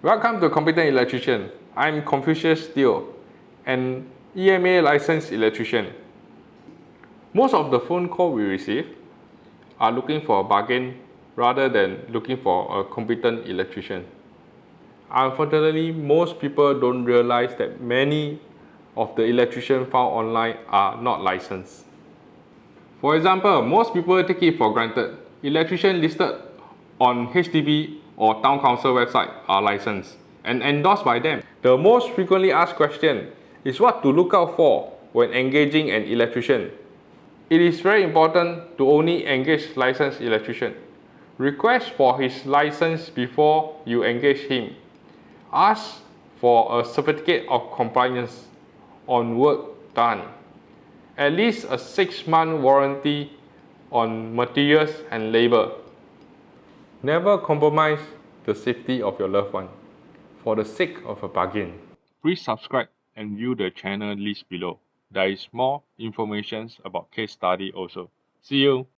Welcome to Competent Electrician. I'm Confucius Teo, an EMA licensed electrician. Most of the phone calls we receive are looking for a bargain rather than looking for a competent electrician. Unfortunately, most people don't realize that many of the electricians found online are not licensed. For example, most people take it for granted electricians listed on HDB or Town Council website are licensed and endorsed by them. The most frequently asked question is what to look out for when engaging an electrician. It is very important to only engage licensed electrician. Request for his license before you engage him. Ask for a certificate of compliance on work done. At least a 6-month warranty on materials and labor. Never compromise the safety of your loved one for the sake of a bargain. Please subscribe and view the channel list below. There is more information about case study also. See you!